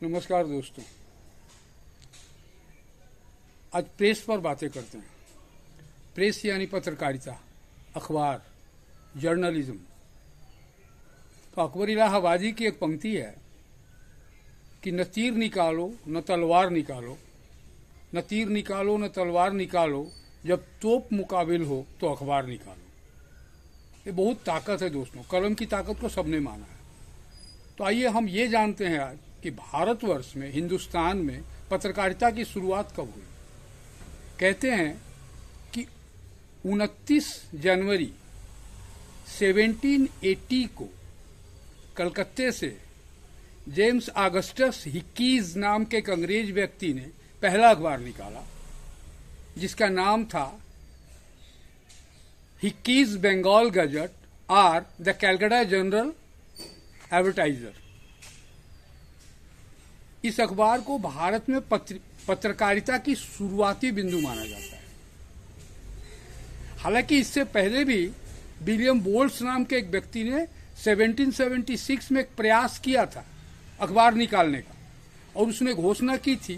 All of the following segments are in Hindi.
नमस्कार दोस्तों। आज प्रेस पर बातें करते हैं। प्रेस यानी पत्रकारिता, अखबार, जर्नलिज्म। तो अकबर इलाहाबादी की एक पंक्ति है कि न तीर निकालो न तलवार निकालो, न तीर निकालो न तलवार निकालो, जब तोप मुकाबिल हो तो अखबार निकालो। ये बहुत ताकत है दोस्तों। कलम की ताकत को सबने माना है। तो आइए हम ये जानते हैं आज कि भारतवर्ष में, हिंदुस्तान में पत्रकारिता की शुरुआत कब हुई। कहते हैं कि 29 जनवरी 1780 को कलकत्ते से जेम्स ऑगस्टस हिकीज नाम के एक अंग्रेज व्यक्ति ने पहला अखबार निकाला, जिसका नाम था हिकीज बंगाल गजट और द कैलकाटा जनरल एडवर्टाइजर। इस अखबार को भारत में पत्रकारिता की शुरुआती बिंदु माना जाता है। हालांकि इससे पहले भी विलियम बोल्स नाम के एक व्यक्ति ने 1776 में एक प्रयास किया था अखबार निकालने का, और उसने घोषणा की थी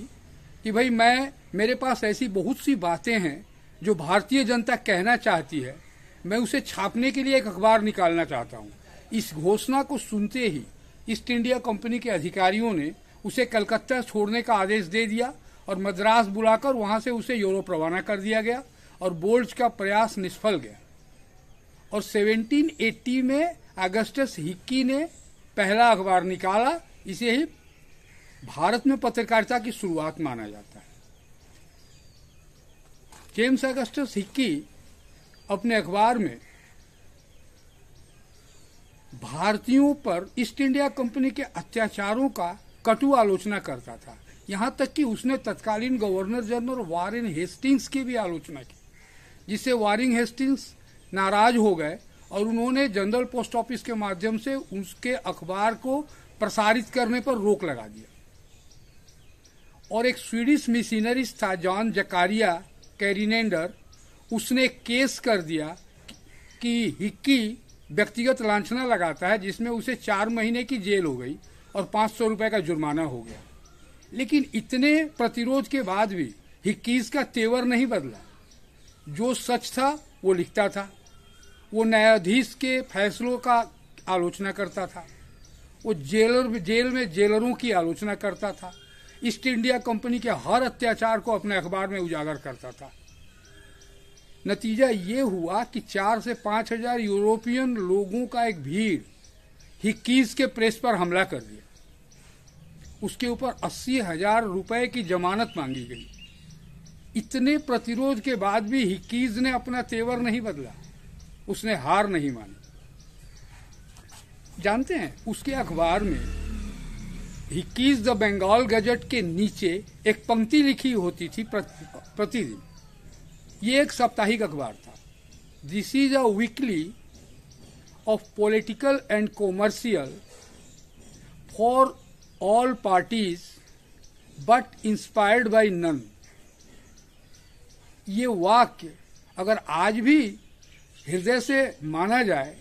कि भाई मेरे पास ऐसी बहुत सी बातें हैं जो भारतीय जनता कहना चाहती है, मैं उसे छापने के लिए एक अखबार निकालना चाहता हूं। इस घोषणा को सुनते ही ईस्ट इंडिया कंपनी के अधिकारियों ने उसे कलकत्ता छोड़ने का आदेश दे दिया और मद्रास बुलाकर वहां से उसे यूरोप रवाना कर दिया गया और बोल्स का प्रयास निष्फल गया। और 1780 में ऑगस्टस हिक्की ने पहला अखबार निकाला। इसे ही भारत में पत्रकारिता की शुरुआत माना जाता है। जेम्स ऑगस्टस हिक्की अपने अखबार में भारतीयों पर ईस्ट इंडिया कंपनी के अत्याचारों का कटु आलोचना करता था। यहां तक कि उसने तत्कालीन गवर्नर जनरल वारेन हेस्टिंग्स की भी आलोचना की, जिससे वारेन हेस्टिंग्स नाराज हो गए और उन्होंने जनरल पोस्ट ऑफिस के माध्यम से उसके अखबार को प्रसारित करने पर रोक लगा दिया। और एक स्वीडिश मिशनरिस्ट था जॉन जकारिया कैरिनेंडर, उसने केस कर दिया कि हिक्की व्यक्तिगत लांछना लगाता है, जिसमें उसे 4 महीने की जेल हो गई और 500 रुपए का जुर्माना हो गया। लेकिन इतने प्रतिरोध के बाद भी हिक्कीज का तेवर नहीं बदला। जो सच था वो लिखता था, वो न्यायाधीश के फैसलों का आलोचना करता था, वो जेल में जेलरों की आलोचना करता था, ईस्ट इंडिया कंपनी के हर अत्याचार को अपने अखबार में उजागर करता था। नतीजा ये हुआ कि 4 से 5 हजार यूरोपियन लोगों का एक भीड़ हिक्कीज के प्रेस पर हमला कर दिया। उसके ऊपर 80,000 रुपए की जमानत मांगी गई। इतने प्रतिरोध के बाद भी हिक्कीज ने अपना तेवर नहीं बदला, उसने हार नहीं मानी। जानते हैं, उसके अखबार में हिक्कीज द बंगाल गजट के नीचे एक पंक्ति लिखी होती थी प्रतिदिन। ये एक साप्ताहिक अखबार था। This is a weekly of political and commercial for all parties but inspired by none। ये वाक्य अगर आज भी हृदय से माना जाए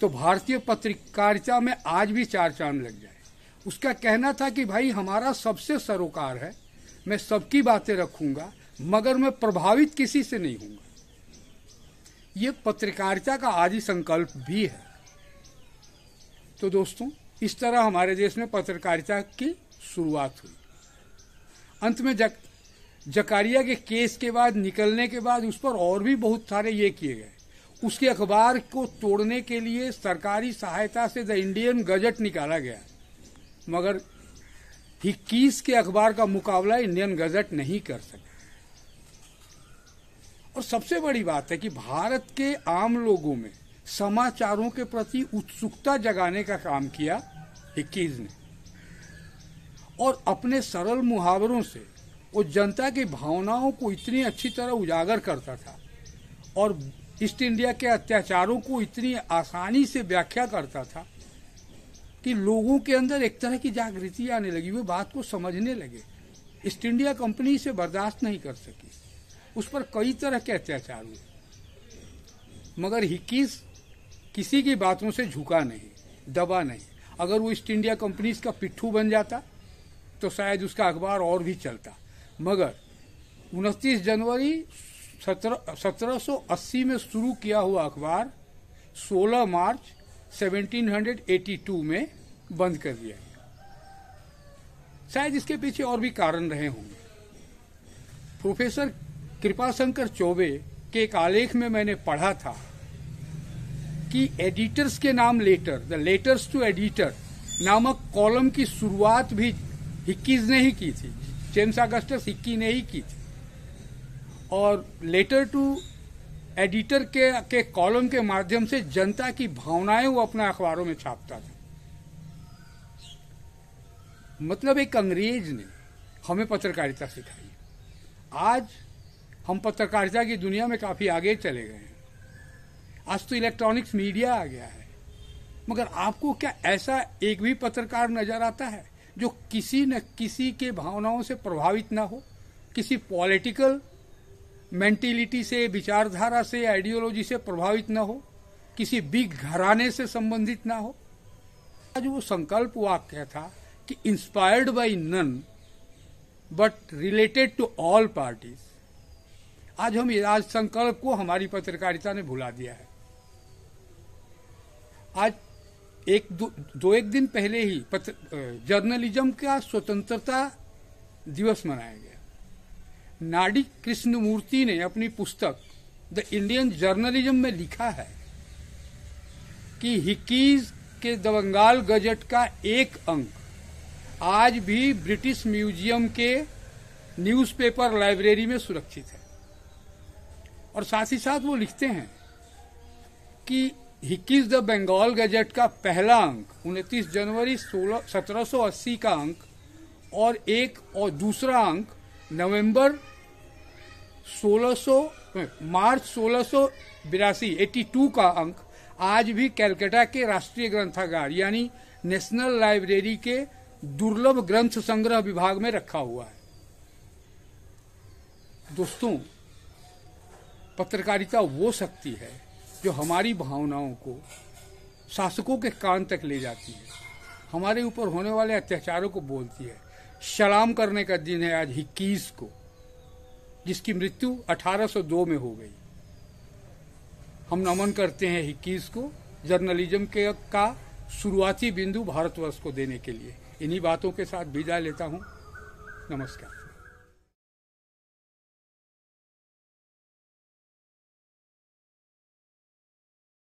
तो भारतीय पत्रकारिता में आज भी 4 चांद लग जाए। उसका कहना था कि भाई हमारा सबसे सरोकार है, मैं सबकी बातें रखूंगा मगर मैं प्रभावित किसी से नहीं हूंगा। ये पत्रकारिता का आदि संकल्प भी है। तो दोस्तों, इस तरह हमारे देश में पत्रकारिता की शुरुआत हुई। अंत में जकारिया के केस के बाद, निकलने के बाद उस पर और भी बहुत सारे ये किए गए। उसके अखबार को तोड़ने के लिए सरकारी सहायता से द इंडियन गजट निकाला गया, मगर हिक्कीज के अखबार का मुकाबला इंडियन गजट नहीं कर सका। और सबसे बड़ी बात है कि भारत के आम लोगों में समाचारों के प्रति उत्सुकता जगाने का काम किया हिक्कीज ने, और अपने सरल मुहावरों से वो जनता की भावनाओं को इतनी अच्छी तरह उजागर करता था और ईस्ट इंडिया के अत्याचारों को इतनी आसानी से व्याख्या करता था कि लोगों के अंदर एक तरह की जागृति आने लगी। वे बात को समझने लगे। ईस्ट इंडिया कंपनी इसे बर्दाश्त नहीं कर सकी, उस पर कई तरह के अत्याचार हुए, मगर हिक्कीज किसी की बातों से झुका नहीं, दबा नहीं। अगर वो ईस्ट इंडिया कंपनी का पिट्ठू बन जाता तो शायद उसका अखबार और भी चलता, मगर 29 जनवरी 1780 में शुरू किया हुआ अखबार 16 मार्च 1782 में बंद कर दिया गया। शायद इसके पीछे और भी कारण रहे होंगे। प्रोफेसर कृपाशंकर चौबे के एक आलेख में मैंने पढ़ा था कि एडिटर्स के नाम letter, the letters to editor नामक कॉलम की शुरुआत भी हिक्कीज ने ही की थी, जेम्स ऑगस्टस हिक्की ने ही की थी। और लेटर टू एडिटर के कॉलम के माध्यम से जनता की भावनाएं वो अपने अखबारों में छापता था। मतलब एक अंग्रेज ने हमें पत्रकारिता सिखाई। आज हम पत्रकारिता की दुनिया में काफी आगे चले गए हैं। आज तो इलेक्ट्रॉनिक्स मीडिया आ गया है, मगर आपको क्या ऐसा एक भी पत्रकार नजर आता है जो किसी न किसी के भावनाओं से प्रभावित ना हो, किसी पॉलिटिकल मेंटेलिटी से, विचारधारा से, आइडियोलॉजी से प्रभावित ना हो, किसी बिग घराने से संबंधित ना हो? आज वो संकल्प वाक्य था कि inspired by none but related to all parties. आज हम आज संकल्प को हमारी पत्रकारिता ने भुला दिया है। आज एक दिन पहले ही जर्नलिज्म का स्वतंत्रता दिवस मनाया गया। नाडी कृष्णमूर्ति ने अपनी पुस्तक द इंडियन जर्नलिज्म में लिखा है कि हिक्कीज के द बंगाल गजट का एक अंक आज भी ब्रिटिश म्यूजियम के न्यूज़पेपर लाइब्रेरी में सुरक्षित है। और साथ ही साथ वो लिखते हैं कि हिक्कीज द बंगाल गजट का पहला अंक 29 जनवरी 1780 का अंक और दूसरा अंक नवंबर मार्च 1682 82 का अंक आज भी कलकत्ता के राष्ट्रीय ग्रंथागार यानी नेशनल लाइब्रेरी के दुर्लभ ग्रंथ संग्रह विभाग में रखा हुआ है। दोस्तों, पत्रकारिता वो शक्ति है जो हमारी भावनाओं को शासकों के कान तक ले जाती है, हमारे ऊपर होने वाले अत्याचारों को बोलती है। सलाम करने का दिन है आज हिक्कीज को, जिसकी मृत्यु 1802 में हो गई। हम नमन करते हैं हिक्कीज को, जर्नलिज्म का शुरुआती बिंदु भारतवर्ष को देने के लिए। इन्हीं बातों के साथ विदा लेता हूं। नमस्कार।